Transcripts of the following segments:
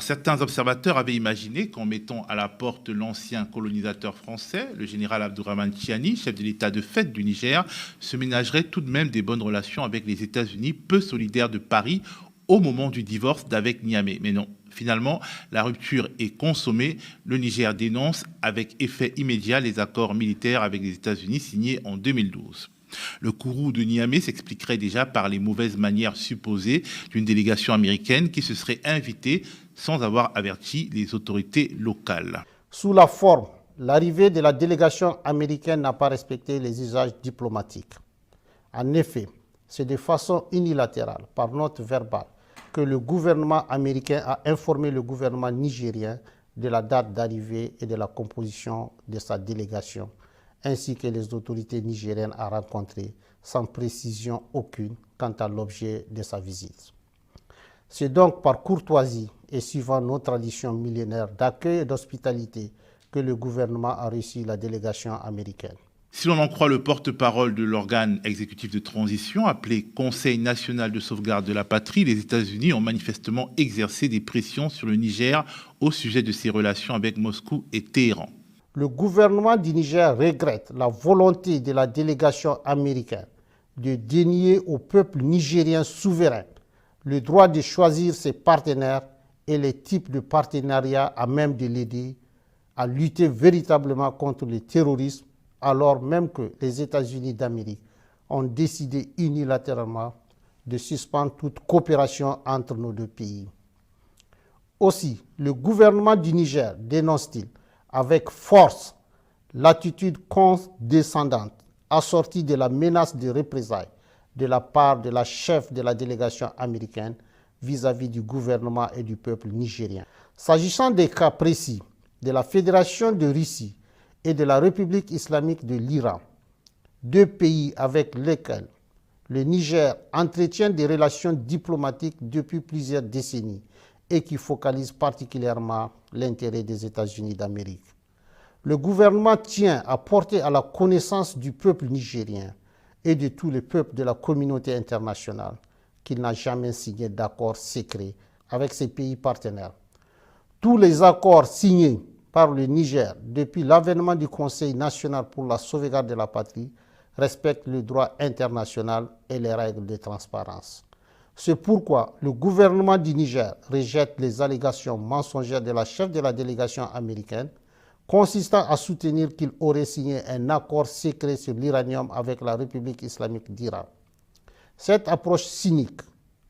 certains observateurs avaient imaginé qu'en mettant à la porte l'ancien colonisateur français, le général Abdourahmane Tiani, chef de l'État de fait du Niger, se ménagerait tout de même des bonnes relations avec les États-Unis, peu solidaires de Paris au moment du divorce d'avec Niamey. Mais non, finalement, la rupture est consommée. Le Niger dénonce avec effet immédiat les accords militaires avec les États-Unis signés en 2012. Le courroux de Niamey s'expliquerait déjà par les mauvaises manières supposées d'une délégation américaine qui se serait invitée sans avoir averti les autorités locales. Sous la forme, l'arrivée de la délégation américaine n'a pas respecté les usages diplomatiques. En effet, c'est de façon unilatérale, par note verbale, que le gouvernement américain a informé le gouvernement nigérien de la date d'arrivée et de la composition de sa délégation, ainsi que les autorités nigériennes à rencontrer, sans précision aucune quant à l'objet de sa visite. C'est donc par courtoisie et suivant nos traditions millénaires d'accueil et d'hospitalité que le gouvernement a reçu la délégation américaine. Si l'on en croit le porte-parole de l'organe exécutif de transition, appelé Conseil national de sauvegarde de la patrie, les États-Unis ont manifestement exercé des pressions sur le Niger au sujet de ses relations avec Moscou et Téhéran. Le gouvernement du Niger regrette la volonté de la délégation américaine de dénier au peuple nigérien souverain le droit de choisir ses partenaires et les types de partenariats à même de l'aider à lutter véritablement contre le terrorisme, alors même que les États-Unis d'Amérique ont décidé unilatéralement de suspendre toute coopération entre nos deux pays. Aussi, le gouvernement du Niger dénonce-t-il avec force l'attitude condescendante assortie de la menace de représailles de la part de la chef de la délégation américaine vis-à-vis du gouvernement et du peuple nigérien. S'agissant des cas précis de la Fédération de Russie et de la République islamique de l'Iran, deux pays avec lesquels le Niger entretient des relations diplomatiques depuis plusieurs décennies et qui focalisent particulièrement l'intérêt des États-Unis d'Amérique. Le gouvernement tient à porter à la connaissance du peuple nigérien et de tous les peuples de la communauté internationale qu'il n'a jamais signé d'accord secret avec ses pays partenaires. Tous les accords signés par le Niger depuis l'avènement du Conseil national pour la sauvegarde de la patrie respectent le droit international et les règles de transparence. C'est pourquoi le gouvernement du Niger rejette les allégations mensongères de la chef de la délégation américaine consistant à soutenir qu'il aurait signé un accord secret sur l'uranium avec la République islamique d'Iran. Cette approche cynique,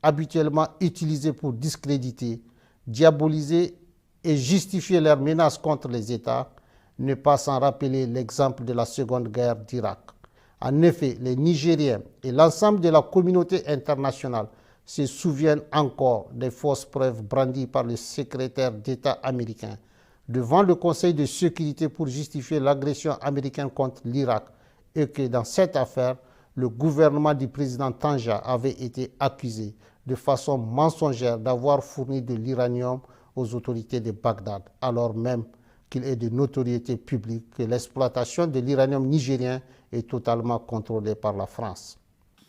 habituellement utilisée pour discréditer, diaboliser et justifier leurs menaces contre les États, ne pas sans rappeler l'exemple de la Seconde Guerre d'Irak. En effet, les Nigériens et l'ensemble de la communauté internationale se souviennent encore des fausses preuves brandies par le secrétaire d'État américain devant le Conseil de sécurité pour justifier l'agression américaine contre l'Irak et que dans cette affaire, le gouvernement du président Tanja avait été accusé de façon mensongère d'avoir fourni de l'uranium aux autorités de Bagdad, alors même qu'il est de notoriété publique que l'exploitation de l'uranium nigérien est totalement contrôlée par la France.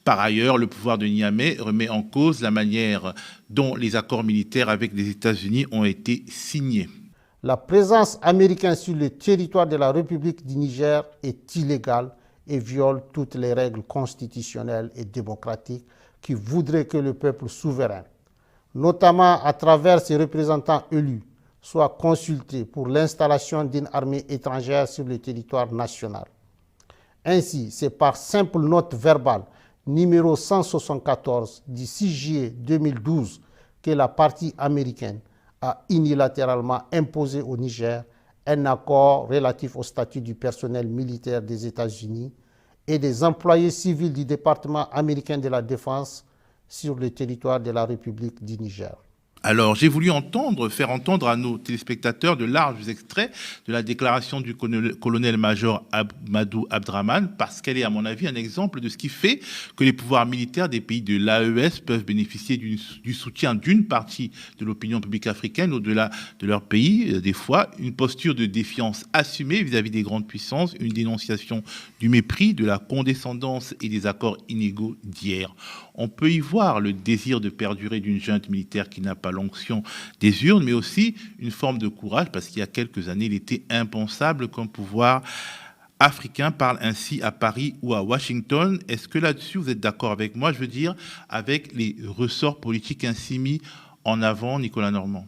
Par ailleurs, le pouvoir de Niamey remet en cause la manière dont les accords militaires avec les États-Unis ont été signés. La présence américaine sur le territoire de la République du Niger est illégale et viole toutes les règles constitutionnelles et démocratiques qui voudraient que le peuple souverain, notamment à travers ses représentants élus, soit consulté pour l'installation d'une armée étrangère sur le territoire national. Ainsi, c'est par simple note verbale numéro 174 du 6 juillet 2012 que la partie américaine a unilatéralement imposé au Niger un accord relatif au statut du personnel militaire des États-Unis et des employés civils du département américain de la Défense sur le territoire de la République du Niger. Alors, j'ai voulu faire entendre à nos téléspectateurs de larges extraits de la déclaration du colonel-major Ahmadou Abdrahmane, parce qu'elle est, à mon avis, un exemple de ce qui fait que les pouvoirs militaires des pays de l'AES peuvent bénéficier du soutien d'une partie de l'opinion publique africaine au-delà de leur pays. Des fois, une posture de défiance assumée vis-à-vis des grandes puissances, une dénonciation du mépris, de la condescendance et des accords inégaux d'hier. On peut y voir le désir de perdurer d'une junte militaire qui n'a pas à l'onction des urnes, mais aussi une forme de courage, parce qu'il y a quelques années, il était impensable qu'un pouvoir africain parle ainsi à Paris ou à Washington. Est-ce que là-dessus, vous êtes d'accord avec moi? Je veux dire, avec les ressorts politiques ainsi mis en avant, Nicolas Normand.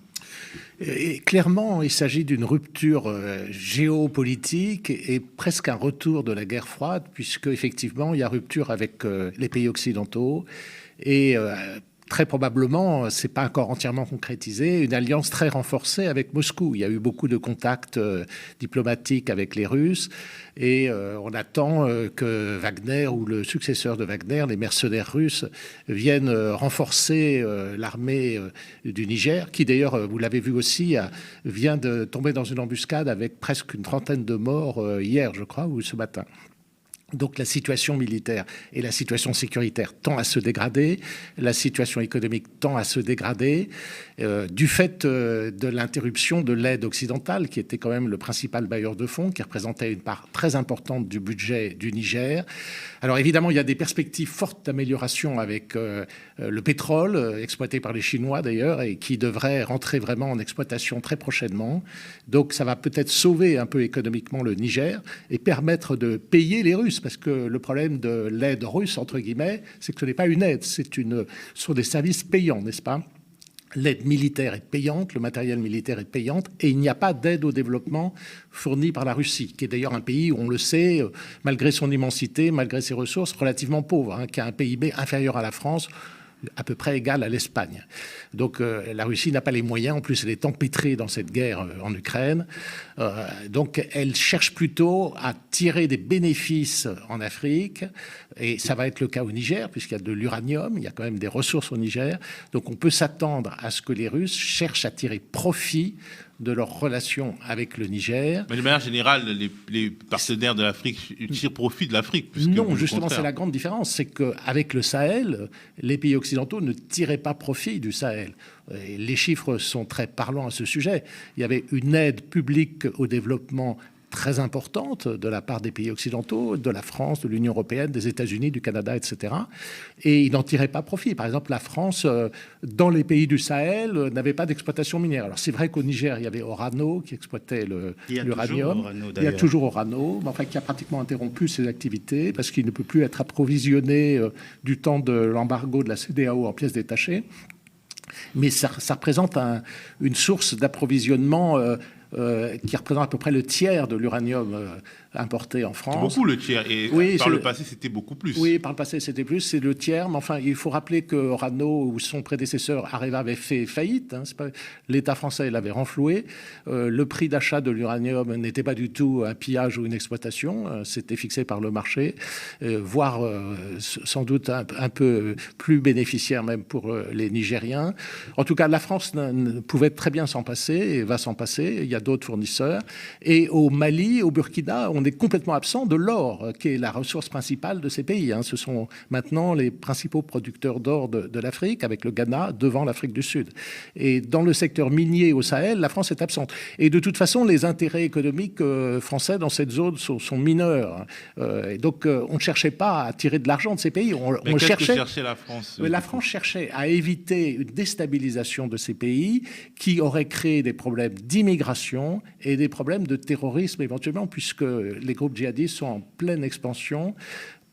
Et clairement, il s'agit d'une rupture géopolitique et presque un retour de la guerre froide, puisque effectivement, il y a rupture avec les pays occidentaux et très probablement, c'est pas encore entièrement concrétisé, une alliance très renforcée avec Moscou. Il y a eu beaucoup de contacts diplomatiques avec les Russes et on attend que Wagner ou le successeur de Wagner, les mercenaires russes, viennent renforcer l'armée du Niger, qui d'ailleurs, vous l'avez vu aussi, vient de tomber dans une embuscade avec presque une trentaine de morts hier, je crois, ou ce matin. Donc la situation militaire et la situation sécuritaire tend à se dégrader, la situation économique tend à se dégrader du fait de l'interruption de l'aide occidentale qui était quand même le principal bailleur de fonds, qui représentait une part très importante du budget du Niger. Alors évidemment, il y a des perspectives fortes d'amélioration avec le pétrole exploité par les Chinois d'ailleurs et qui devrait rentrer vraiment en exploitation très prochainement. Donc ça va peut-être sauver un peu économiquement le Niger et permettre de payer les Russes. Parce que le problème de l'aide russe, entre guillemets, c'est que ce n'est pas une aide, ce sont des services payants, n'est-ce pas? L'aide militaire est payante, le matériel militaire est payant, et il n'y a pas d'aide au développement fournie par la Russie, qui est d'ailleurs un pays où, on le sait, malgré son immensité, malgré ses ressources, relativement pauvre, qui a un PIB inférieur à la France, à peu près égal à l'Espagne. Donc la Russie n'a pas les moyens, en plus elle est empêtrée dans cette guerre en Ukraine, donc elle cherche plutôt à tirer des bénéfices en Afrique, et ça va être le cas au Niger, puisqu'il y a de l'uranium, il y a quand même des ressources au Niger, donc on peut s'attendre à ce que les Russes cherchent à tirer profit de leurs relations avec le Niger. Mais de manière générale, les partenaires de l'Afrique tirent profit de l'Afrique. Non, justement, c'est la grande différence. C'est qu'avec le Sahel, les pays occidentaux ne tiraient pas profit du Sahel. Et les chiffres sont très parlants à ce sujet. Il y avait une aide publique au développement très importante de la part des pays occidentaux, de la France, de l'Union européenne, des États-Unis, du Canada, etc. Et ils n'en tiraient pas profit. Par exemple, la France, dans les pays du Sahel, n'avait pas d'exploitation minière. Alors c'est vrai qu'au Niger, il y avait Orano qui exploitait l'uranium. Il y a toujours Orano, mais enfin qui a pratiquement interrompu ses activités parce qu'il ne peut plus être approvisionné du temps de l'embargo de la CEDEAO en pièces détachées. Mais ça représente une source d'approvisionnement qui représente à peu près le tiers de l'uranium importé en France. C'est beaucoup le tiers, et oui, par le passé c'était beaucoup plus. Oui, par le passé c'était plus, c'est le tiers, mais enfin il faut rappeler que Orano ou son prédécesseur Areva avait fait faillite, l'État français l'avait renfloué, le prix d'achat de l'uranium n'était pas du tout un pillage ou une exploitation, c'était fixé par le marché, voire sans doute un peu plus bénéficiaire même pour les Nigériens. En tout cas, la France pouvait très bien s'en passer et va s'en passer, il y a d'autres fournisseurs. Et au Mali, au Burkina, on est complètement absent de l'or, qui est la ressource principale de ces pays. Ce sont maintenant les principaux producteurs d'or de l'Afrique, avec le Ghana devant l'Afrique du Sud. Et dans le secteur minier au Sahel, la France est absente. Et de toute façon, les intérêts économiques français dans cette zone sont mineurs. Et donc, on ne cherchait pas à tirer de l'argent de ces pays. Mais qu'est-ce que cherchait la France? La France cherchait à éviter une déstabilisation de ces pays qui aurait créé des problèmes d'immigration et des problèmes de terrorisme éventuellement, puisque les groupes djihadistes sont en pleine expansion.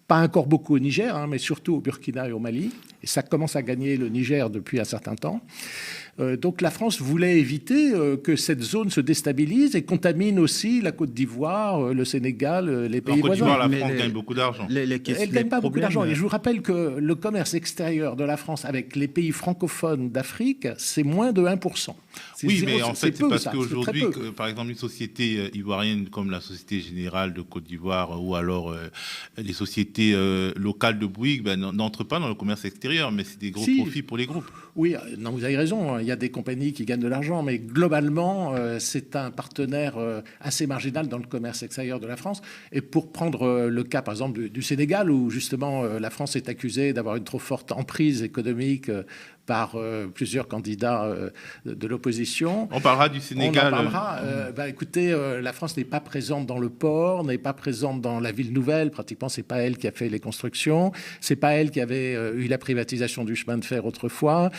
Pas encore beaucoup au Niger, mais surtout au Burkina et au Mali. Et ça commence à gagner le Niger depuis un certain temps. Donc la France voulait éviter que cette zone se déstabilise et contamine aussi la Côte d'Ivoire, le Sénégal, les pays voisins. En Côte d'Ivoire, la France gagne beaucoup d'argent. Elle ne gagne pas beaucoup d'argent. Et je vous rappelle que le commerce extérieur de la France avec les pays francophones d'Afrique, c'est moins de 1%. Oui, mais en fait, c'est parce qu'aujourd'hui, par exemple, une société ivoirienne comme la Société Générale de Côte d'Ivoire ou alors les sociétés locales de Bouygues n'entrent pas dans le commerce extérieur, mais c'est des gros profits pour les groupes. Oui, non, vous avez raison, il y a des compagnies qui gagnent de l'argent, mais globalement, c'est un partenaire assez marginal dans le commerce extérieur de la France. Et pour prendre le cas, par exemple, du Sénégal, où justement la France est accusée d'avoir une trop forte emprise économique par plusieurs candidats de l'opposition. On parlera du Sénégal. On en parlera. Écoutez, la France n'est pas présente dans le port, n'est pas présente dans la ville nouvelle. Pratiquement, c'est pas elle qui a fait les constructions. C'est pas elle qui avait eu la privatisation du chemin de fer autrefois.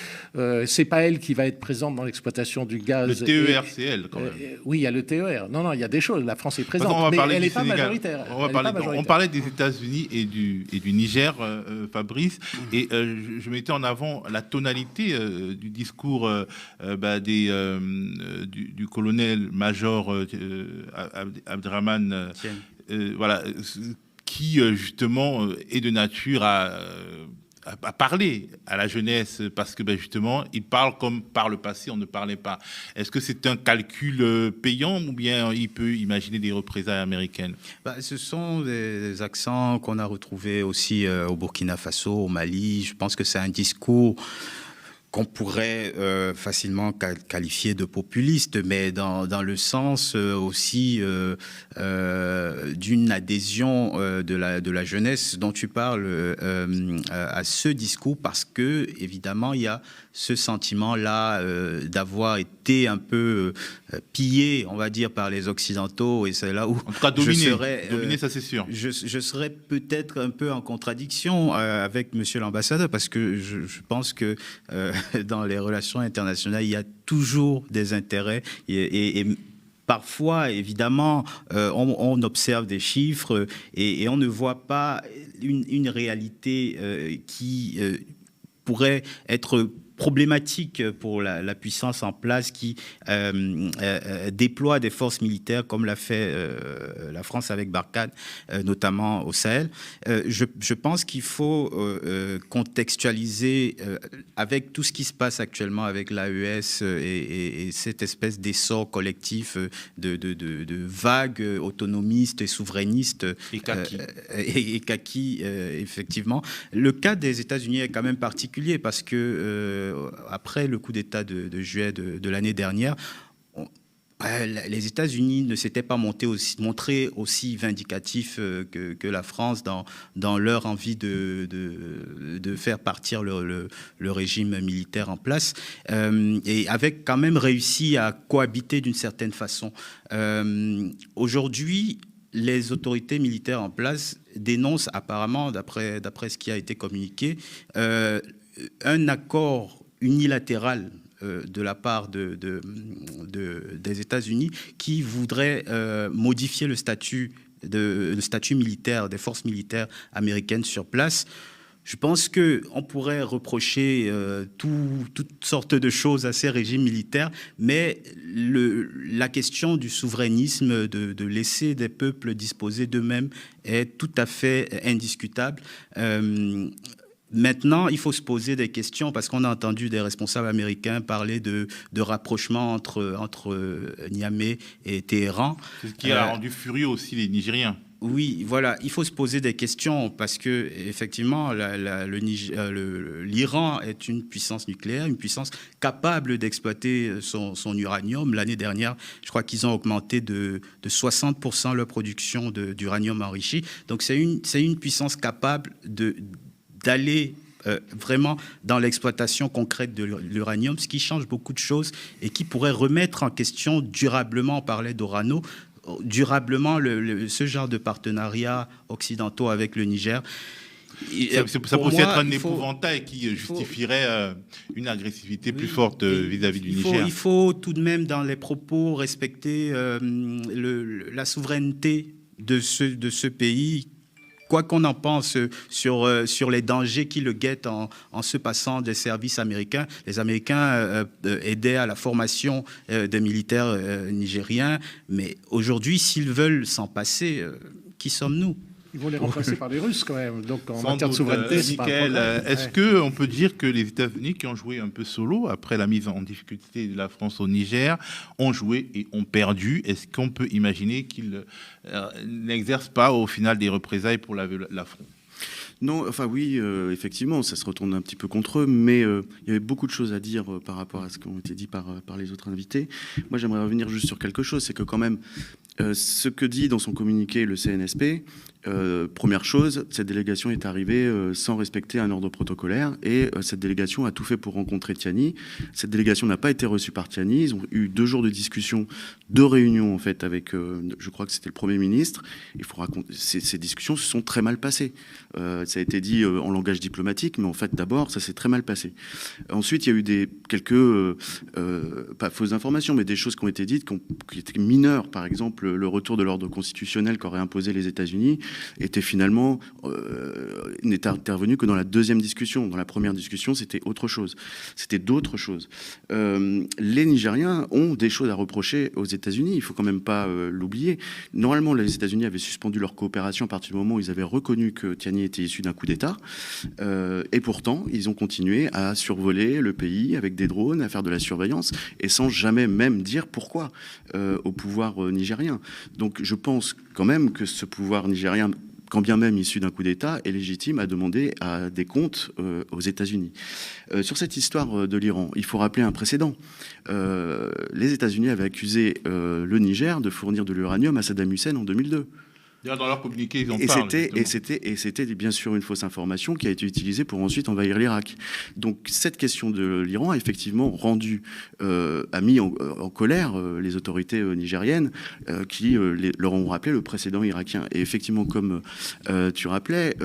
C'est pas elle qui va être présente dans l'exploitation du gaz. Le TER, c'est elle, quand même. Oui, il y a le TER. Non, il y a des choses. La France est présente, on va mais parler elle du n'est pas Sénégal. majoritaire. On parlait des États-Unis et du Niger, Fabrice, et je mettais en avant la tonalité du discours du colonel-major Abderrahmane, voilà, qui justement est de nature à parler à la jeunesse, parce que justement, il parle comme par le passé on ne parlait pas. Est-ce que c'est un calcul payant ou bien il peut imaginer des représailles américaines? Ce sont des accents qu'on a retrouvés aussi au Burkina Faso, au Mali. Je pense que c'est un discours qu'on pourrait facilement qualifier de populiste, mais dans le sens aussi d'une adhésion de la jeunesse dont tu parles à ce discours, parce que évidemment il y a ce sentiment-là d'avoir été un peu pillé, on va dire, par les Occidentaux, et c'est là où en tout cas dominé, ça c'est sûr. Je serais peut-être un peu en contradiction avec Monsieur l'ambassadeur, parce que je pense que dans les relations internationales, il y a toujours des intérêts et parfois, évidemment, on observe des chiffres et on ne voit pas une réalité qui pourrait être problématique pour la puissance en place qui déploie des forces militaires comme l'a fait la France avec Barkhane, notamment au Sahel. Je pense qu'il faut contextualiser avec tout ce qui se passe actuellement avec l'AES et cette espèce d'essor collectif de vagues autonomistes et souverainistes et kaki, effectivement. Le cas des États-Unis est quand même particulier parce que après le coup d'État de juillet de l'année dernière, les États-Unis ne s'étaient pas montrés aussi vindicatifs que la France dans leur envie de faire partir le régime militaire en place, et avec quand même réussi à cohabiter d'une certaine façon. Aujourd'hui, les autorités militaires en place dénoncent apparemment, d'après ce qui a été communiqué, un accord unilatéral de la part des États-Unis qui voudrait modifier le statut militaire des forces militaires américaines sur place. Je pense qu'on pourrait reprocher toutes sortes de choses à ces régimes militaires, mais la question du souverainisme, de laisser des peuples disposer d'eux-mêmes est tout à fait indiscutable. Maintenant, il faut se poser des questions parce qu'on a entendu des responsables américains parler de rapprochement entre Niamey et Téhéran. C'est ce qui a rendu furieux aussi les Nigériens. Oui, voilà, il faut se poser des questions parce que effectivement, l'Iran est une puissance nucléaire, une puissance capable d'exploiter son uranium. L'année dernière, je crois qu'ils ont augmenté de 60% leur production d'uranium enrichi. Donc c'est une puissance capable d'aller vraiment dans l'exploitation concrète de l'uranium, ce qui change beaucoup de choses et qui pourrait remettre en question durablement, on parlait d'Orano, durablement ce genre de partenariat occidentaux avec le Niger. Ça peut aussi être un épouvantail qui justifierait une agressivité plus forte vis-à-vis du Niger. Il faut tout de même, dans les propos, respecter la souveraineté de ce pays. Quoi qu'on en pense sur les dangers qui le guettent en se passant des services américains. Les Américains aidaient à la formation des militaires nigériens, mais aujourd'hui, s'ils veulent s'en passer, qui sommes-nous ? Ils vont les remplacer par les Russes quand même. Donc en sans matière de souveraineté, c'est pas un problème. Est-ce qu'on peut dire que les États-Unis, qui ont joué un peu solo après la mise en difficulté de la France au Niger, ont joué et ont perdu? Est-ce qu'on peut imaginer qu'ils n'exercent pas au final des représailles pour l'affront? Non, enfin oui, effectivement, ça se retourne un petit peu contre eux, mais il y avait beaucoup de choses à dire par rapport à ce qui ont été dit par les autres invités. Moi, j'aimerais revenir juste sur quelque chose, c'est que quand même, ce que dit dans son communiqué le CNSP, Première chose, cette délégation est arrivée sans respecter un ordre protocolaire et cette délégation a tout fait pour rencontrer Tiani. Cette délégation n'a pas été reçue par Tiani. Ils ont eu 2 jours de discussion, 2 réunions en fait avec, je crois que c'était le Premier ministre. Il faut raconter, ces discussions se sont très mal passées. Ça a été dit en langage diplomatique, mais en fait d'abord ça s'est très mal passé. Ensuite, il y a eu quelques, pas fausses informations, mais des choses qui ont été dites qui étaient mineures. Par exemple, le retour de l'ordre constitutionnel qu'auraient imposé les États-Unis était finalement n'est intervenu que dans la 2e discussion. Dans la première discussion, c'était autre chose. C'était d'autres choses. Les Nigériens ont des choses à reprocher aux États-Unis. Il faut quand même pas l'oublier. Normalement, les États-Unis avaient suspendu leur coopération à partir du moment où ils avaient reconnu que Tiani était issu d'un coup d'État. Et pourtant, ils ont continué à survoler le pays avec des drones, à faire de la surveillance, et sans jamais même dire pourquoi au pouvoir nigérien. Donc, je pense quand même que ce pouvoir nigérien, quand bien même issu d'un coup d'État, est légitime à demander des comptes aux États-Unis. Sur cette histoire de l'Iran, il faut rappeler un précédent. Les États-Unis avaient accusé le Niger de fournir de l'uranium à Saddam Hussein en 2002. D'ailleurs, dans leur communiqué, ils en Et parlent. c'était bien sûr une fausse information qui a été utilisée pour ensuite envahir l'Irak. Donc cette question de l'Iran a effectivement a mis en colère les autorités nigériennes qui leur ont rappelé le précédent irakien. Et effectivement, comme tu rappelais,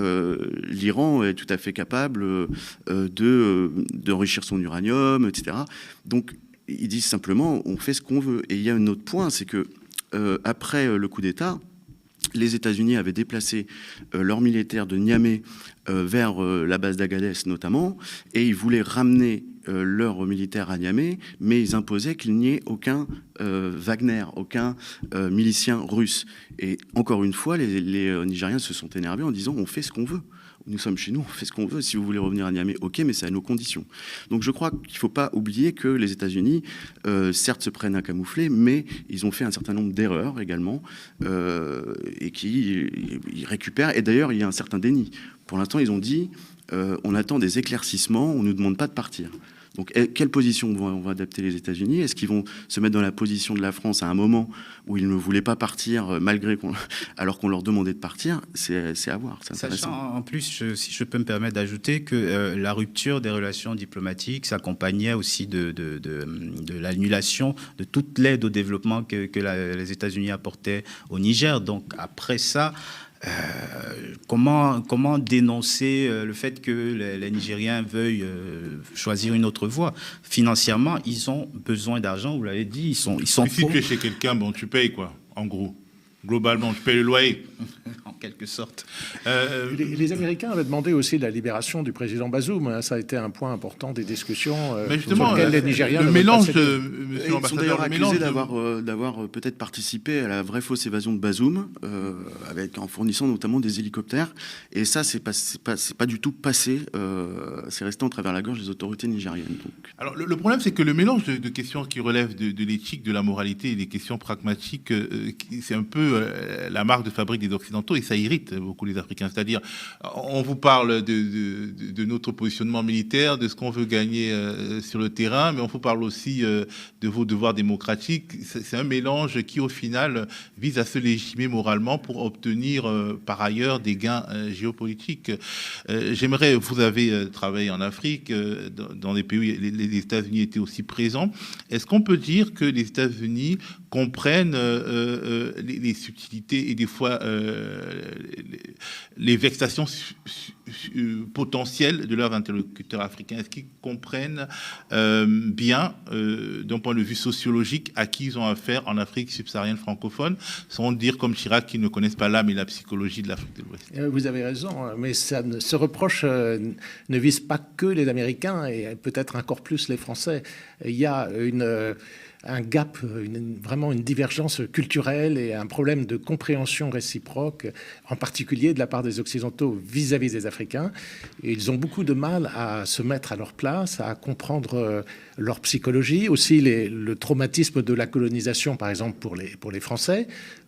l'Iran est tout à fait capable d'enrichir son uranium, etc. Donc ils disent simplement on fait ce qu'on veut. Et il y a un autre point, c'est que après le coup d'État, les États-Unis avaient déplacé leurs militaires de Niamey vers la base d'Agadez notamment, et ils voulaient ramener leurs militaires à Niamey, mais ils imposaient qu'il n'y ait aucun Wagner, aucun milicien russe. Et encore une fois, les Nigériens se sont énervés en disant on fait ce qu'on veut. Nous sommes chez nous, on fait ce qu'on veut. Si vous voulez revenir à Niamey, ok, mais c'est à nos conditions. Donc je crois qu'il ne faut pas oublier que les États-Unis, certes, se prennent à camoufler, mais ils ont fait un certain nombre d'erreurs également, et ils récupèrent. Et d'ailleurs, il y a un certain déni. Pour l'instant, ils ont dit on attend des éclaircissements, on ne nous demande pas de partir. Donc, quelle position vont adapter les États-Unis? Est-ce qu'ils vont se mettre dans la position de la France à un moment où ils ne voulaient pas partir, alors qu'on leur demandait de partir? C'est à voir. C'est intéressant. Sachant, en plus, si je peux me permettre d'ajouter que la rupture des relations diplomatiques s'accompagnait aussi de l'annulation de toute l'aide au développement que les États-Unis apportaient au Niger. Donc, après ça, comment dénoncer le fait que les Nigériens veuillent choisir une autre voie? Financièrement, ils ont besoin d'argent, vous l'avez dit, ils sont Si tu es chez quelqu'un, bon, tu payes quoi, en gros. Globalement, tu payes le loyer. En quelque sorte. Les Américains avaient demandé aussi la libération du président Bazoum. Ça a été un point important des discussions. Mais justement, les Nigériens le mélange de... Ils sont d'ailleurs accusés d'avoir peut-être participé à la vraie fausse évasion de Bazoum, en fournissant notamment des hélicoptères. Et ça, c'est pas du tout passé. C'est resté en travers la gorge des autorités nigériennes. Donc. Alors, le problème, c'est que le mélange de questions qui relèvent de l'éthique, de la moralité et des questions pragmatiques, c'est un peu la marque de fabrique des Occidentaux, et ça irrite beaucoup les Africains. C'est-à-dire, on vous parle de notre positionnement militaire, de ce qu'on veut gagner sur le terrain, mais on vous parle aussi de vos devoirs démocratiques. C'est un mélange qui, au final, vise à se légitimer moralement pour obtenir, par ailleurs, des gains géopolitiques. J'aimerais, vous avez travaillé en Afrique, dans des pays où les États-Unis étaient aussi présents. Est-ce qu'on peut dire que les États-Unis comprennent les subtilités et des fois les vexations potentielles de leurs interlocuteurs africains? Est-ce qu'ils comprennent bien, d'un point de vue sociologique, à qui ils ont affaire en Afrique subsaharienne francophone, sans dire comme Chirac qu'ils ne connaissent pas l'âme et la psychologie de l'Afrique de l'Ouest? Vous avez raison, mais ce reproche ne vise pas que les Américains et peut-être encore plus les Français. Il y a un gap, vraiment une divergence culturelle et un problème de compréhension réciproque, en particulier de la part des Occidentaux vis-à-vis des Africains. Et ils ont beaucoup de mal à se mettre à leur place, à comprendre leur psychologie, aussi le traumatisme de la colonisation, par exemple, pour les Français.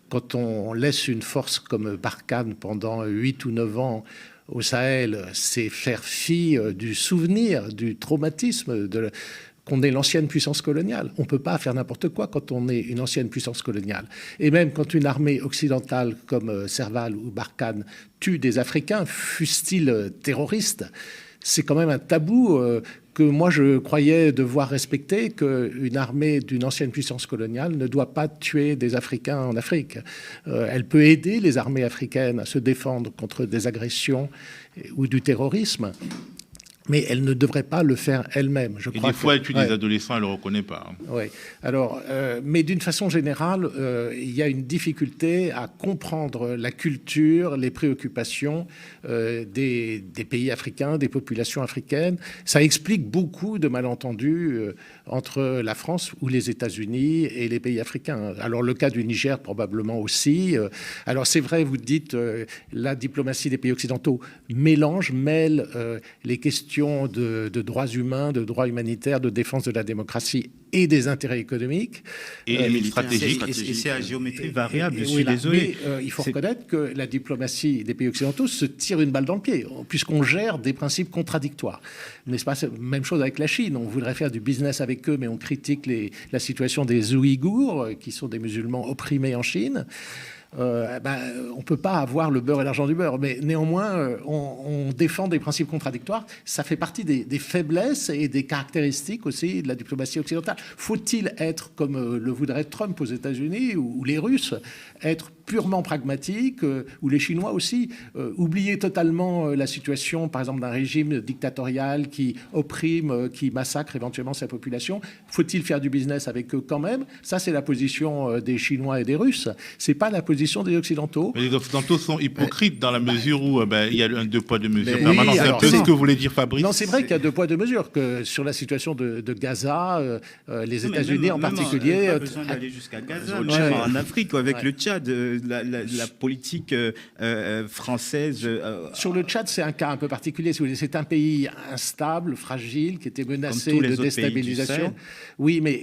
Quand on laisse une force comme Barkhane pendant 8 ou 9 ans au Sahel, c'est faire fi du souvenir, du traumatisme, qu'on est l'ancienne puissance coloniale. On ne peut pas faire n'importe quoi quand on est une ancienne puissance coloniale. Et même quand une armée occidentale comme Serval ou Barkhane tue des Africains, fussent-ils terroristes, c'est quand même un tabou que moi je croyais devoir respecter, qu'une armée d'une ancienne puissance coloniale ne doit pas tuer des Africains en Afrique. Elle peut aider les armées africaines à se défendre contre des agressions ou du terrorisme, mais elle ne devrait pas le faire elle-même. Je crois des fois, elle tue des adolescents, elle ne le reconnaît pas. Oui. Alors, mais d'une façon générale, il y a une difficulté à comprendre la culture, les préoccupations des pays africains, des populations africaines. Ça explique beaucoup de malentendus entre la France ou les États-Unis et les pays africains. Alors, le cas du Niger, probablement aussi. Alors, c'est vrai, vous dites, la diplomatie des pays occidentaux mêle les questions de droits humains, de droits humanitaires, de défense de la démocratie et des intérêts économiques. Et stratégiques. Et c'est à géométrie variable, je suis voilà. désolé. Mais il faut reconnaître que la diplomatie des pays occidentaux se tire une balle dans le pied, puisqu'on gère des principes contradictoires. N'est-ce pas? Même chose avec la Chine. On voudrait faire du business avec eux, mais on critique la situation des Ouïghours, qui sont des musulmans opprimés en Chine. On ne peut pas avoir le beurre et l'argent du beurre, mais néanmoins, on défend des principes contradictoires. Ça fait partie des faiblesses et des caractéristiques aussi de la diplomatie occidentale. Faut-il être, comme le voudrait Trump aux États-Unis ou les Russes, être purement pragmatique, ou les Chinois aussi, oublier totalement la situation, par exemple, d'un régime dictatorial qui opprime, qui massacre éventuellement sa population? Faut-il faire du business avec eux quand même? Ça, c'est la position des Chinois et des Russes. C'est pas la position des Occidentaux. Mais les Occidentaux sont hypocrites dans la mesure où il y a un deux poids deux mesures Oui, permanent. C'est un peu ce que voulait dire Fabrice. Non, c'est vrai qu'il y a deux poids deux mesures. Que sur la situation de Gaza, les États-Unis en particulier. Pas besoin d'aller jusqu'à Gaza, en Afrique, avec le Tchad, la politique française. Sur le Tchad, c'est un cas un peu particulier. Si vous voulez. C'est un pays instable, fragile, qui était menacé de déstabilisation. Oui, mais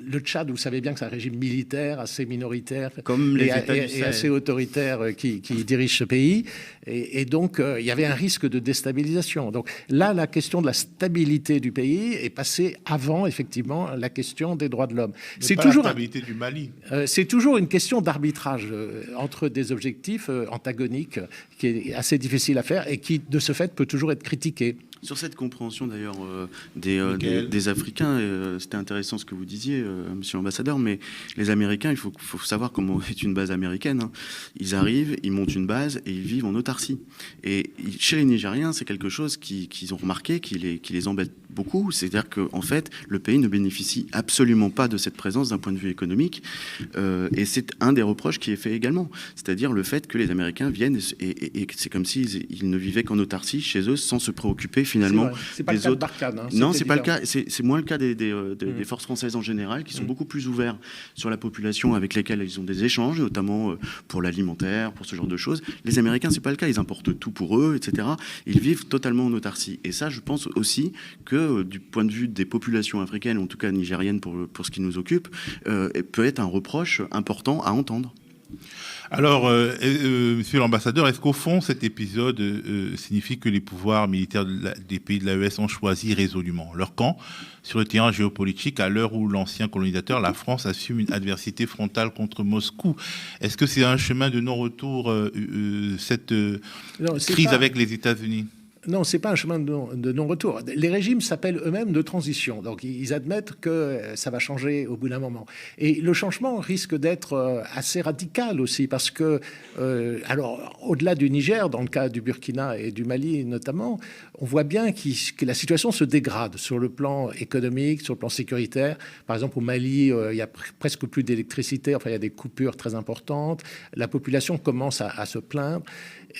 le Tchad, vous savez bien que c'est un régime militaire assez minoritaire, comme les États du et assez autoritaire qui dirige ce pays. Et donc, il y avait un risque de déstabilisation. Donc là, la question de la stabilité du pays est passée avant, effectivement, la question des droits de l'homme. C'est toujours la stabilité du Mali. C'est toujours une question d'arbitrage entre des objectifs antagoniques qui est assez difficile à faire et qui, de ce fait, peut toujours être critiqué. Sur cette compréhension d'ailleurs des Africains, c'était intéressant ce que vous disiez, monsieur l'ambassadeur, mais les Américains, il faut savoir comment est une base américaine. Hein. Ils arrivent, ils montent une base et ils vivent en autarcie. Et chez les Nigériens, c'est quelque chose qu'ils ont remarqué, qui les embête beaucoup. C'est-à-dire qu'en fait, le pays ne bénéficie absolument pas de cette présence d'un point de vue économique. Et c'est un des reproches qui est fait également. C'est-à-dire le fait que les Américains viennent et c'est comme s'ils ne vivaient qu'en autarcie chez eux sans se préoccuper finalement c'est pas des le cas autres. De Barkhane, hein, non, c'est pas le cas. C'est moins le cas des forces françaises en général, qui sont beaucoup plus ouverts sur la population avec lesquelles ils ont des échanges, notamment pour l'alimentaire, pour ce genre de choses. Les Américains, c'est pas le cas. Ils importent tout pour eux, etc. Ils vivent totalement en autarcie. Et ça, je pense aussi que du point de vue des populations africaines, en tout cas nigériennes pour ce qui nous occupe, peut être un reproche important à entendre. Alors, monsieur l'ambassadeur, est-ce qu'au fond, cet épisode signifie que les pouvoirs militaires des pays de l'AES ont choisi résolument leur camp sur le terrain géopolitique à l'heure où l'ancien colonisateur, la France, assume une adversité frontale contre Moscou? Est-ce que c'est un chemin de non-retour, cette crise avec les États-Unis? Non, ce n'est pas un chemin de non-retour. Les régimes s'appellent eux-mêmes de transition. Donc, ils admettent que ça va changer au bout d'un moment. Et le changement risque d'être assez radical aussi parce que, alors, au-delà du Niger, dans le cas du Burkina et du Mali notamment, on voit bien que la situation se dégrade sur le plan économique, sur le plan sécuritaire. Par exemple, au Mali, il y a presque plus d'électricité. Enfin, il y a des coupures très importantes. La population commence à se plaindre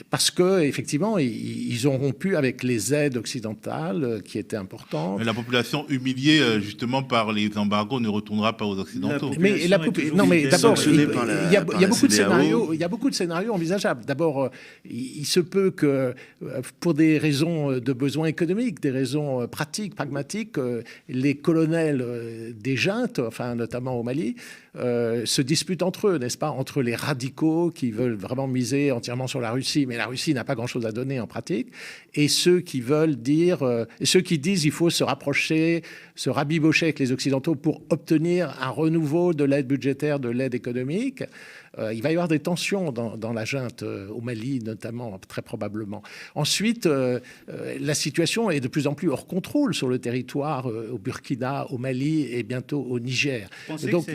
parce que, effectivement, ils ont rompu avec les aides occidentales qui étaient importantes. Mais la population humiliée justement par les embargos ne retournera pas aux Occidentaux. Mais d'abord, il y a beaucoup de scénarios. Il y a beaucoup de scénarios envisageables. D'abord, il se peut que, pour des raisons de besoins économiques, des raisons pratiques, pragmatiques, les colonels des juntes, enfin notamment au Mali, se disputent entre eux, n'est-ce pas, entre les radicaux qui veulent vraiment miser entièrement sur la Russie Russie, mais la Russie n'a pas grand-chose à donner en pratique, et ceux qui veulent dire, ceux qui disent il faut se rapprocher, se rabibocher avec les Occidentaux pour obtenir un renouveau de l'aide budgétaire, de l'aide économique. Il va y avoir des tensions dans la junte, au Mali notamment, très probablement. Ensuite, la situation est de plus en plus hors contrôle sur le territoire, au Burkina, au Mali et bientôt au Niger. Donc,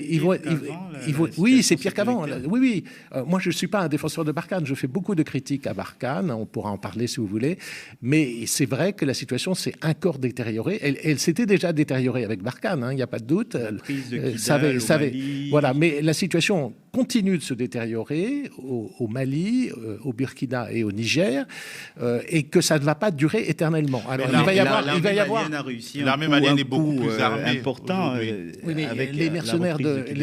oui, c'est pire qu'avant. Oui. Moi, je ne suis pas un défenseur de Barkhane. Je fais beaucoup de critiques à Barkhane. On pourra en parler si vous voulez. Mais c'est vrai que la situation s'est encore détériorée. Elle s'était déjà détériorée avec Barkhane, hein, il n'y a pas de doute. La prise de Kidal, au Mali. Voilà, mais la situation continue de se détériorer au Mali, au Burkina et au Niger, et que ça ne va pas durer éternellement. Alors, il va y avoir l'armée malienne est beaucoup plus armée important. Oui, mais les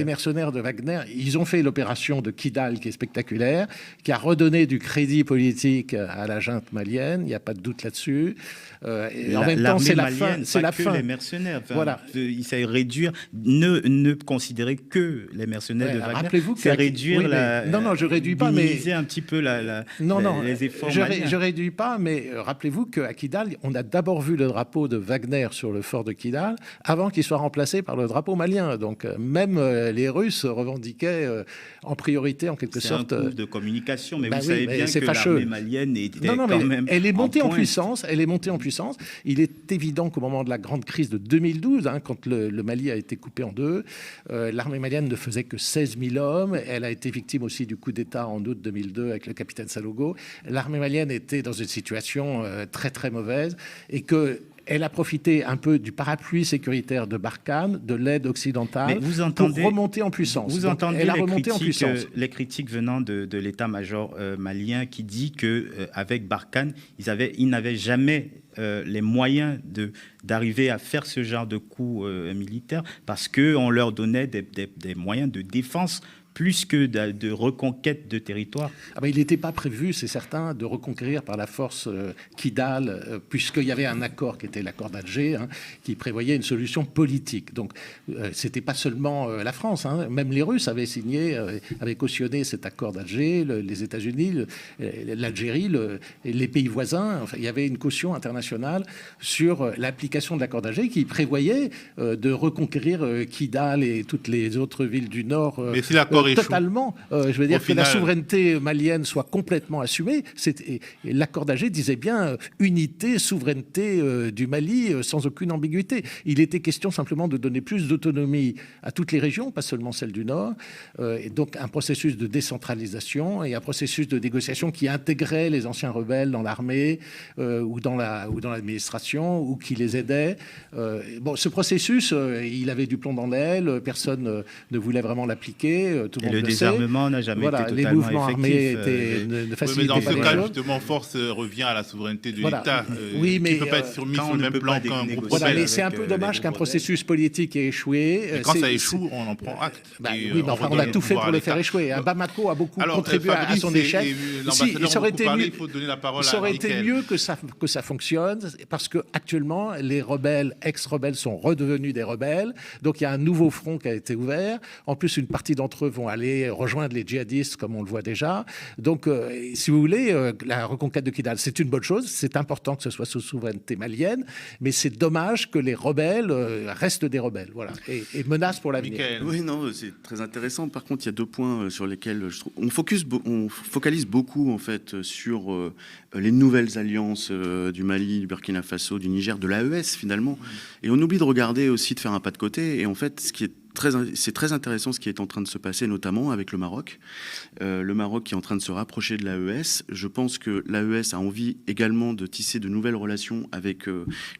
mercenaires de Wagner, ils ont fait l'opération de Kidal qui est spectaculaire, qui a redonné du crédit politique à la junte malienne. Il n'y a pas de doute là-dessus. En même temps, c'est la fin. C'est la fin. Les mercenaires. Enfin, voilà. Il s'agit de réduire, ne considérer que les mercenaires de Wagner. Rappelez-vous c'est réduire non, je réduis pas, mais un petit peu les efforts. Je réduis pas, mais rappelez-vous qu'à Kidal, on a d'abord vu le drapeau de Wagner sur le fort de Kidal avant qu'il soit remplacé par le drapeau malien. Donc même les Russes revendiquaient en priorité, en quelque sorte. C'est un coup de communication, mais vous savez bien que fâcheux. l'armée malienne était quand même. Elle est montée en puissance. Elle est montée en puissance. Il est évident qu'au moment de la grande crise de 2012, quand le Mali a été coupé en deux, l'armée malienne ne faisait que 16 000 hommes. Elle a été victime aussi du coup d'État en août 2002 avec le capitaine Salogo. L'armée malienne était dans une situation très très mauvaise et qu'elle a profité un peu du parapluie sécuritaire de Barkhane, de l'aide occidentale, pour remonter en puissance. Vous entendez les critiques venant de l'état-major malien qui dit qu'avec Barkhane, ils n'avaient jamais les moyens d'arriver à faire ce genre de coup militaire parce qu'on leur donnait des moyens de défense plus que de reconquête de territoire. Il n'était pas prévu, c'est certain, de reconquérir par la force Kidal, puisqu'il y avait un accord qui était l'accord d'Alger, qui prévoyait une solution politique. Donc, c'était pas seulement la France, même les Russes avaient signé, avaient cautionné cet accord d'Alger, les États-Unis, l'Algérie, les pays voisins. Enfin, il y avait une caution internationale sur l'application de l'accord d'Alger qui prévoyait de reconquérir Kidal et toutes les autres villes du Nord. Mais si l'accord totalement, je veux dire que la souveraineté malienne soit complètement assumée. L'accord d'Alger disait bien unité, souveraineté du Mali sans aucune ambiguïté. Il était question simplement de donner plus d'autonomie à toutes les régions, pas seulement celles du Nord, et donc un processus de décentralisation et un processus de négociation qui intégrait les anciens rebelles dans l'armée ou dans l'administration ou qui les aidait. Ce processus, il avait du plomb dans l'aile, personne ne voulait vraiment l'appliquer. Tout le monde le désarmement n'a jamais été totalement les mouvements armés ne facilitaient pas. Mais dans ce cas, justement, force revient à la souveraineté de l'État. Oui, mais qui ne peut pas être surmis sur le même plan qu'un groupe. Mais c'est un peu dommage qu'un processus politique ait échoué. Et quand ça échoue, on en prend acte. On a tout fait pour le faire échouer. Bamako a beaucoup contribué à son échec. Ça aurait été mieux. Il faut donner la parole à ça aurait été mieux que ça fonctionne, parce que actuellement, les rebelles, ex-rebelles, sont redevenus des rebelles. Donc il y a un nouveau front qui a été ouvert. En plus, une partie d'entre eux vont aller rejoindre les djihadistes, comme on le voit déjà. Donc, si vous voulez, la reconquête de Kidal, c'est une bonne chose. C'est important que ce soit sous souveraineté malienne, mais c'est dommage que les rebelles restent des rebelles, voilà, et menacent pour l'avenir. Oui, non, c'est très intéressant. Par contre, il y a deux points sur lesquels on focalise beaucoup en fait sur les nouvelles alliances du Mali, du Burkina Faso, du Niger, de l'AES finalement, et on oublie de regarder aussi, de faire un pas de côté. Et en fait, c'est très intéressant ce qui est en train de se passer, notamment avec le Maroc. Le Maroc qui est en train de se rapprocher de l'AES. Je pense que l'AES a envie également de tisser de nouvelles relations avec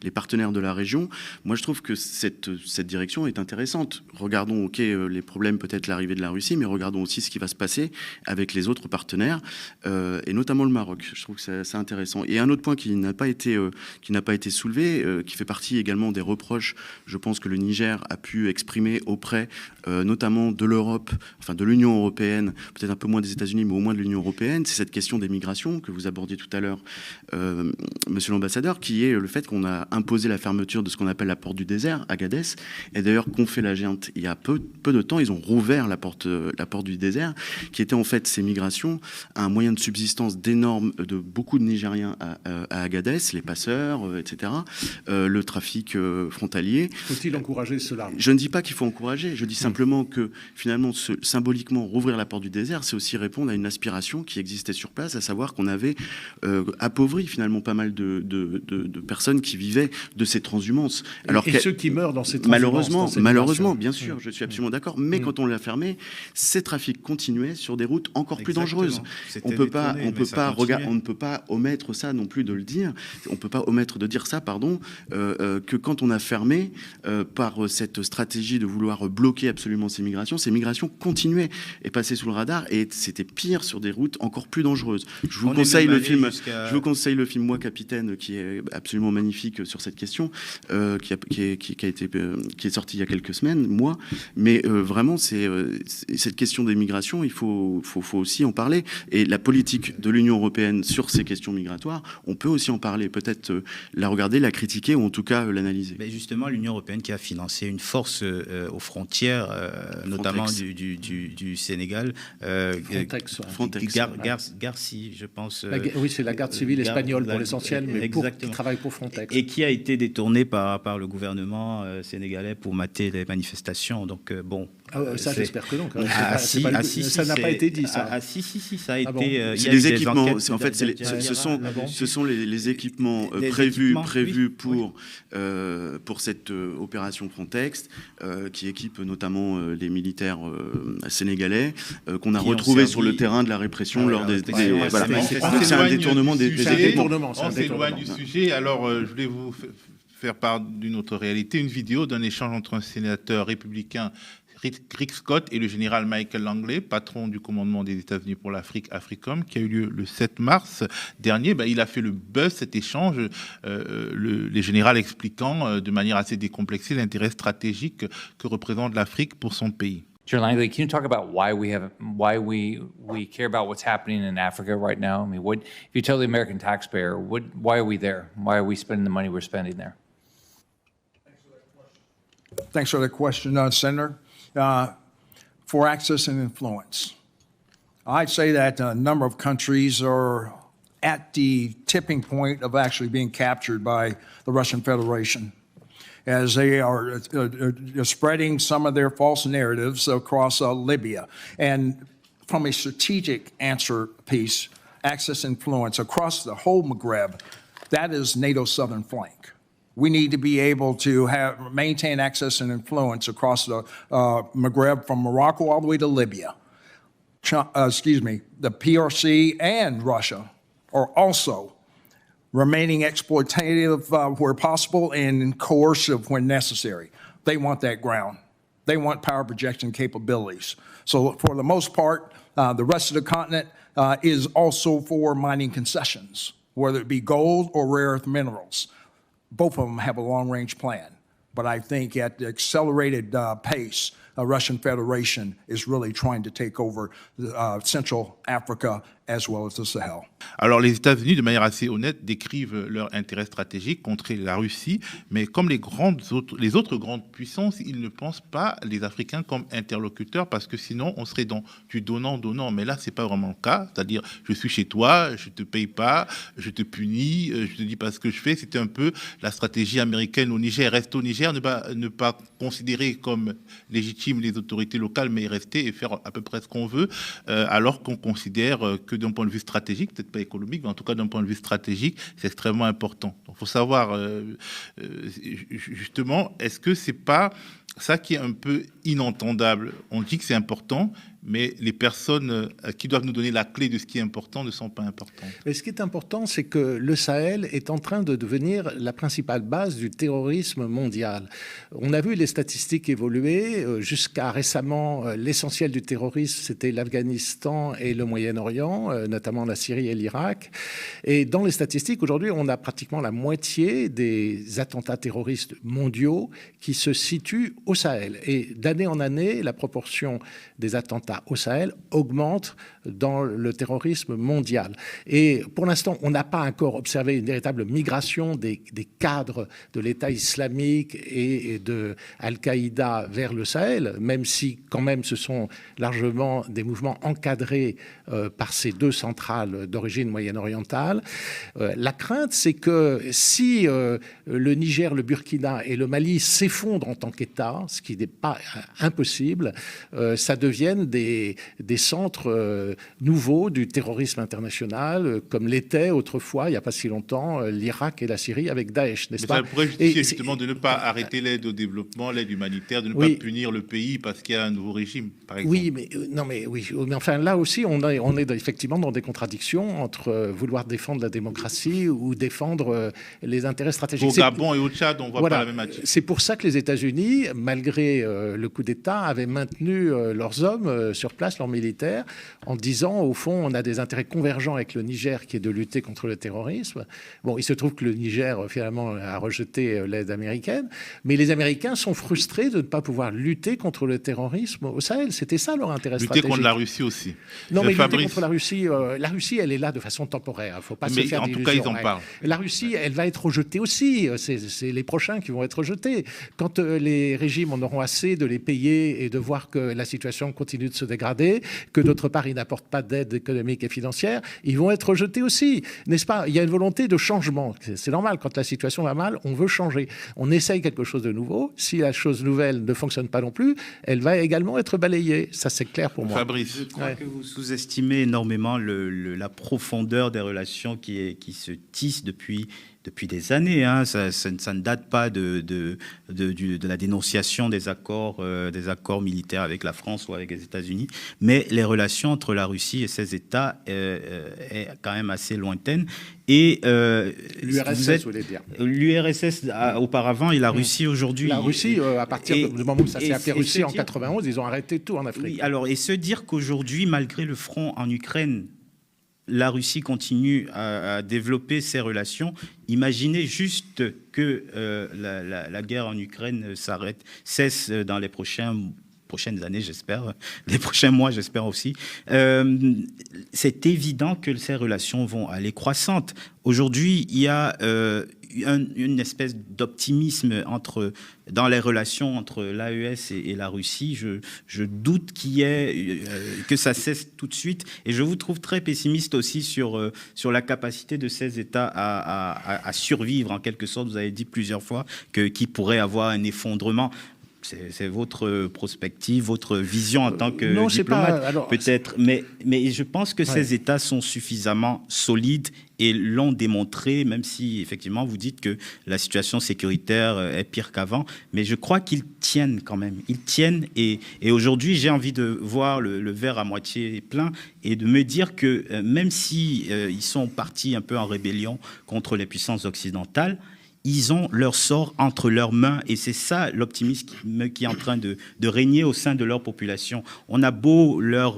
les partenaires de la région. Moi, je trouve que cette direction est intéressante. Regardons, les problèmes, peut-être l'arrivée de la Russie, mais regardons aussi ce qui va se passer avec les autres partenaires, et notamment le Maroc. Je trouve que c'est intéressant. Et un autre point qui n'a pas été soulevé, qui fait partie également des reproches, je pense, que le Niger a pu exprimer auprès près, notamment de l'Europe, enfin de l'Union européenne, peut-être un peu moins des États-Unis, mais au moins de l'Union européenne, c'est cette question des migrations que vous abordiez tout à l'heure, monsieur l'ambassadeur, qui est le fait qu'on a imposé la fermeture de ce qu'on appelle la porte du désert, Agadez, et d'ailleurs qu'ont fait la junte il y a peu de temps, ils ont rouvert la porte du désert, qui était en fait ces migrations, un moyen de subsistance de beaucoup de Nigériens à Agadez, les passeurs, etc., le trafic frontalier. Faut-il encourager cela? Je ne dis pas qu'il faut encourager, je dis simplement que finalement, symboliquement, rouvrir la porte du désert, c'est aussi répondre à une aspiration qui existait sur place, à savoir qu'on avait appauvri finalement pas mal de personnes qui vivaient de ces transhumances. Alors et ceux qui meurent dans ces transhumances. Malheureusement, bien sûr, je suis absolument d'accord, mais quand on l'a fermé, ces trafics continuaient sur des routes encore plus dangereuses. On ne peut pas omettre ça non plus de le dire, on ne peut pas omettre de dire ça, que quand on a fermé par cette stratégie de vouloir bloquer absolument ces migrations continuaient et passaient sous le radar, et c'était pire sur des routes encore plus dangereuses. Je vous conseille le film Moi Capitaine, qui est absolument magnifique sur cette question, qui est sorti il y a quelques semaines, mais vraiment cette question des migrations, il faut aussi en parler, et la politique de l'Union européenne sur ces questions migratoires, on peut aussi en parler, peut-être la regarder, la critiquer, ou en tout cas l'analyser. Mais justement, l'Union européenne qui a financé une force aux frontières, notamment du Sénégal, Frontex. Garci, je pense. Oui, c'est la garde civile espagnole pour l'essentiel, mais qui travaille pour Frontex. Et qui a été détournée par le gouvernement sénégalais pour mater les manifestations. Donc, bon. Ça, j'espère que non. Ça n'a pas été dit, ça. Si, ça a été. C'est les équipements. En fait, ce sont les équipements prévus pour cette opération Frontex, qui équipe notamment les militaires sénégalais, qu'on a retrouvés sur le terrain de la répression lors des. C'est un détournement des équipements. On s'éloigne du sujet. Alors, je voulais vous faire part d'une autre réalité, une vidéo d'un échange entre un sénateur républicain, Rick Scott, et le général Michael Langley, patron du commandement des États-Unis pour l'Afrique, AFRICOM, qui a eu lieu le 7 mars dernier. Il a fait le buzz, cet échange, les généraux expliquant de manière assez décomplexée l'intérêt stratégique que représente l'Afrique pour son pays. General Langley, can you talk about why we care about what's happening in Africa right now? I mean, if you tell the American taxpayer, why are we there? Why are we spending the money we're spending there? Thanks for the question, Senator. For access and influence, I'd say that a number of countries are at the tipping point of actually being captured by the Russian Federation, as they are spreading some of their false narratives across Libya. And from a strategic answer piece, access and influence across the whole Maghreb, that is NATO's southern flank. We need to be able to maintain access and influence across the Maghreb, from Morocco all the way to Libya. The PRC and Russia are also remaining exploitative where possible and coercive when necessary. They want that ground. They want power projection capabilities. So for the most part, the rest of the continent is also for mining concessions, whether it be gold or rare earth minerals. Both of them have a long-range plan. But I think at the accelerated pace, the Russian Federation is really trying to take over Central Africa as well as the Sahel. Alors les États-Unis, de manière assez honnête, décrivent leur intérêt stratégique contre la Russie, mais comme les autres grandes puissances, ils ne pensent pas les Africains comme interlocuteurs, parce que sinon on serait dans du donnant-donnant. Mais là, c'est pas vraiment le cas. C'est-à-dire, je suis chez toi, je te paye pas, je te punis, je te dis pas ce que je fais. C'était un peu la stratégie américaine au Niger. Rester au Niger, ne pas considérer comme légitime les autorités locales, mais rester et faire à peu près ce qu'on veut, alors qu'on considère que d'un point de vue stratégique, peut-être pas économique, mais en tout cas d'un point de vue stratégique, c'est extrêmement important. Donc, il faut savoir, justement, est-ce que c'est pas ça qui est un peu inentendable? On dit que c'est important, mais les personnes qui doivent nous donner la clé de ce qui est important ne sont pas importantes. Mais ce qui est important, c'est que le Sahel est en train de devenir la principale base du terrorisme mondial. On a vu les statistiques évoluer. Jusqu'à récemment, l'essentiel du terrorisme, c'était l'Afghanistan et le Moyen-Orient, notamment la Syrie et l'Irak. Et dans les statistiques, aujourd'hui, on a pratiquement la moitié des attentats terroristes mondiaux qui se situent au Sahel. Et d'année en année, la proportion des attentats au Sahel augmente dans le terrorisme mondial. Et pour l'instant, on n'a pas encore observé une véritable migration des cadres de l'État islamique et de Al-Qaïda vers le Sahel, même si quand même ce sont largement des mouvements encadrés par ces deux centrales d'origine moyen-orientale. La crainte, c'est que si le Niger, le Burkina et le Mali s'effondrent en tant qu'État, ce qui n'est pas impossible, ça devienne des centres nouveaux du terrorisme international, comme l'était autrefois, il n'y a pas si longtemps, l'Irak et la Syrie avec Daesh, n'est-ce pas? Ça pourrait justifier justement de ne pas arrêter l'aide au développement, l'aide humanitaire, de ne pas punir le pays parce qu'il y a un nouveau régime, par exemple. Oui, mais enfin là aussi, on est effectivement dans des contradictions entre vouloir défendre la démocratie ou défendre les intérêts stratégiques. Au Gabon et au Tchad, on ne voit pas la même attitude. C'est pour ça que les États-Unis, malgré le coup d'État, avaient maintenu leurs hommes sur place, leurs militaires, en disant, au fond, on a des intérêts convergents avec le Niger, qui est de lutter contre le terrorisme. Bon, il se trouve que le Niger, finalement, a rejeté l'aide américaine, mais les Américains sont frustrés de ne pas pouvoir lutter contre le terrorisme au Sahel. C'était ça leur intérêt stratégique. Lutter contre la Russie aussi. Non, mais lutter contre la Russie, elle est là de façon temporaire. Il ne faut pas se faire d'illusions. En tout cas, ils en parlent. La Russie, elle va être rejetée aussi. C'est les prochains qui vont être rejetés. Quand les régimes en auront assez de les payer et de voir que la situation continue de se dégrader, que d'autre part, ils n'apportent pas d'aide économique et financière, ils vont être rejetés aussi. N'est-ce pas? Il y a une volonté de changement. C'est normal. Quand la situation va mal, on veut changer. On essaye quelque chose de nouveau. Si la chose nouvelle ne fonctionne pas non plus, elle va également être balayée. Ça, c'est clair pour moi. Fabrice. Je crois que vous sous-estimez énormément la profondeur des relations qui se tissent depuis des années. Hein. Ça ne date pas de la dénonciation des accords militaires avec la France ou avec les États-Unis, mais les relations entre la Russie et ses États est quand même assez lointaine. Et l'URSS, vous voulez dire? L'URSS auparavant et la Russie aujourd'hui. La Russie, à partir du moment où ça s'est appelé Russie en 91, ils ont arrêté tout en Afrique. Oui, alors, et se dire qu'aujourd'hui, malgré le front en Ukraine, la Russie continue à développer ses relations. Imaginez juste que la guerre en Ukraine cesse dans les prochaines années, j'espère, les prochains mois, j'espère aussi. C'est évident que ces relations vont aller croissantes. Aujourd'hui, il y a une espèce d'optimisme dans les relations entre l'AES et la Russie. Je doute que ça cesse tout de suite. Et je vous trouve très pessimiste aussi sur la capacité de ces États à survivre, en quelque sorte. Vous avez dit plusieurs fois qu'il pourrait avoir un effondrement. C'est votre prospective, votre vision en tant que diplomate, peut-être. Mais je pense que ces États sont suffisamment solides et l'ont démontré, même si, effectivement, vous dites que la situation sécuritaire est pire qu'avant. Mais je crois qu'ils tiennent quand même. Ils tiennent. Et aujourd'hui, j'ai envie de voir le verre à moitié plein et de me dire que même si ils sont partis un peu en rébellion contre les puissances occidentales, ils ont leur sort entre leurs mains et c'est ça l'optimisme qui est en train de régner au sein de leur population. On a beau les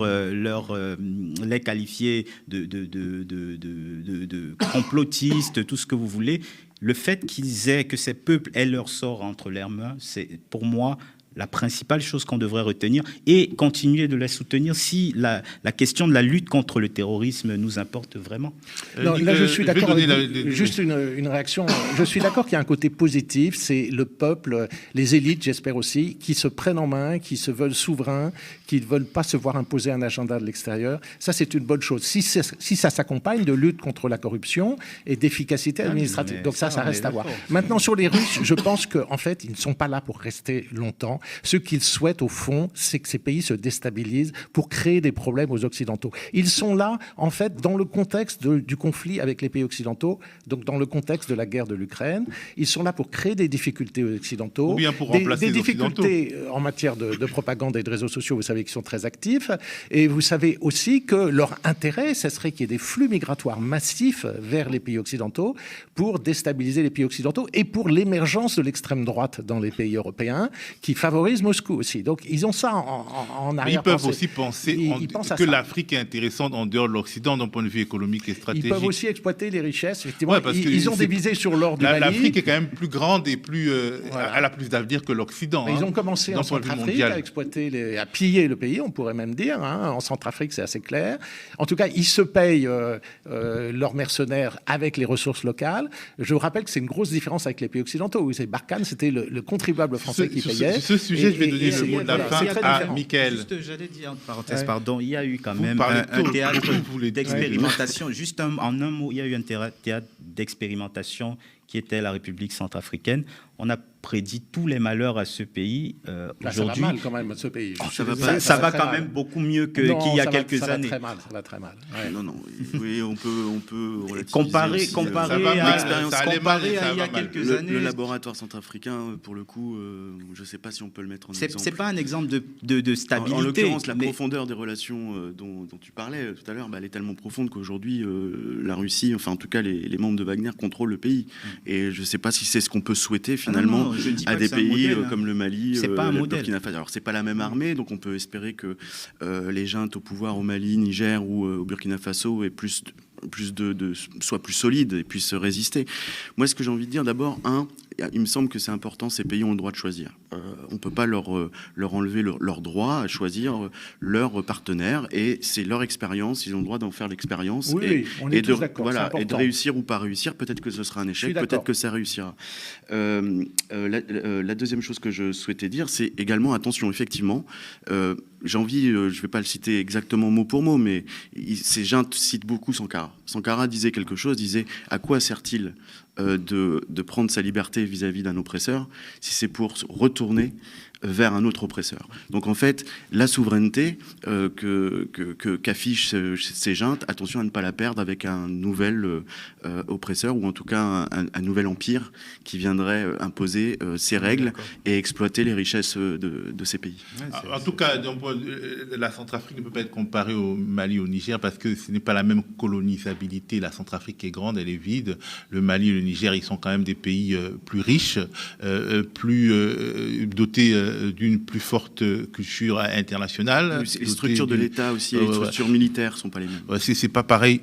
qualifier de complotistes, tout ce que vous voulez, le fait que ces peuples aient leur sort entre leurs mains, c'est pour moi la principale chose qu'on devrait retenir et continuer de la soutenir si la question de la lutte contre le terrorisme nous importe vraiment. Non, là, je suis d'accord avec vous. Juste une réaction. Je suis d'accord qu'il y a un côté positif, c'est le peuple, les élites, j'espère aussi, qui se prennent en main, qui se veulent souverains, qui ne veulent pas se voir imposer un agenda de l'extérieur. Ça, c'est une bonne chose. Si ça s'accompagne de lutte contre la corruption et d'efficacité administrative. Donc ça reste à voir. Maintenant, sur les Russes, je pense qu'en fait, ils ne sont pas là pour rester longtemps. Ce qu'ils souhaitent, au fond, c'est que ces pays se déstabilisent pour créer des problèmes aux Occidentaux. Ils sont là, en fait, dans le contexte du conflit avec les pays occidentaux, donc dans le contexte de la guerre de l'Ukraine. Ils sont là pour créer des difficultés aux Occidentaux. Ou bien pour remplacer des les Occidentaux. difficultés en matière de propagande et de réseaux sociaux, vous savez qu'ils sont très actifs. Et vous savez aussi que leur intérêt, ce serait qu'il y ait des flux migratoires massifs vers les pays occidentaux pour déstabiliser les pays occidentaux et pour l'émergence de l'extrême droite dans les pays européens qui favorise Moscou aussi. Donc ils ont ça en arrière-pensée. Mais ils peuvent aussi penser Ils pensent à que ça. l'Afrique est intéressante en dehors de l'Occident d'un point de vue économique et stratégique. Ils peuvent aussi exploiter les richesses. Effectivement, Ouais, parce que ils ont des visées sur l'or du Mali. L'Afrique est quand même plus grande et plus, Voilà. elle a plus d'avenir que l'Occident. Mais ils ont commencé en d'un point de vue Centrafrique mondial. à exploiter, à piller le pays, on pourrait même dire. En Centrafrique, c'est assez clair. En tout cas, ils se payent leurs mercenaires avec les ressources locales. Je vous rappelle que c'est une grosse différence avec les pays occidentaux. Barkhane, c'était le contribuable français qui payait. Ce sujet, je vais donner le mot de la fin c'est très à différent. Michael. Juste, j'allais dire, entre parenthèses, Ouais. pardon, il y a eu quand Vous même parlez un tôt, théâtre vous voulez dire. d'expérimentation. Juste en un mot, il y a eu un théâtre d'expérimentation qui était la République centrafricaine. On a prédit tous les malheurs à ce pays. Là, ça va Aujourd'hui, mal quand même, ce pays. ça va très quand mal. même beaucoup mieux qu'il Non, y a ça va- quelques ça va années. très mal, ça va très mal. Ouais. Non, non, oui, on peut relativiser Comparer aussi, ça va à mal, l'expérience. ça allait comparé mal, ça à il y a va mal. quelques le années. laboratoire centrafricain, pour le coup, je ne sais pas si on peut le mettre en exemple. C'est pas un exemple de stabilité. En l'occurrence, la mais- profondeur des relations dont tu parlais tout à l'heure, elle est tellement profonde qu'aujourd'hui, la Russie, enfin en tout cas les membres de Wagner, contrôlent le pays. Et je ne sais pas si c'est ce qu'on peut souhaiter finalement non, je dis pas à que des c'est un pays modèle, hein. comme le Mali, C'est pas un le modèle. Burkina Faso. Alors c'est pas la même armée, donc on peut espérer que les juntes au pouvoir au Mali, Niger ou au Burkina Faso aient soient plus solides et puissent résister. Moi, ce que j'ai envie de dire, d'abord, il me semble que c'est important, ces pays ont le droit de choisir. On ne peut pas leur enlever leur droit à choisir leur partenaire, et c'est leur expérience, ils ont le droit d'en faire l'expérience, Oui, on est tous d'accord, voilà, c'est et de important. réussir ou pas réussir. Peut-être que ce sera un Je échec, suis d'accord. peut-être que ça réussira. La deuxième chose que je souhaitais dire, c'est également, attention, effectivement, j'ai envie, je ne vais pas le citer exactement mot pour mot, mais ces gens citent beaucoup Sankara. Sankara disait quelque chose, disait « À quoi sert-il de prendre sa liberté vis-à-vis d'un oppresseur si c'est pour retourner vers un autre oppresseur ?» Donc en fait, la souveraineté qu'affichent ces juntes, attention à ne pas la perdre avec un nouvel oppresseur, ou en tout cas un nouvel empire qui viendrait imposer ses règles et exploiter les richesses de ces pays. En tout cas, la Centrafrique ne peut pas être comparée au Mali, au Niger, parce que ce n'est pas la même colonisabilité. La Centrafrique est grande, elle est vide. Le Mali et le Niger, ils sont quand même des pays plus riches, plus dotés d'une plus forte culture internationale. Les structures de l'État aussi, les structures militaires ne sont pas les mêmes. C'est pas pareil.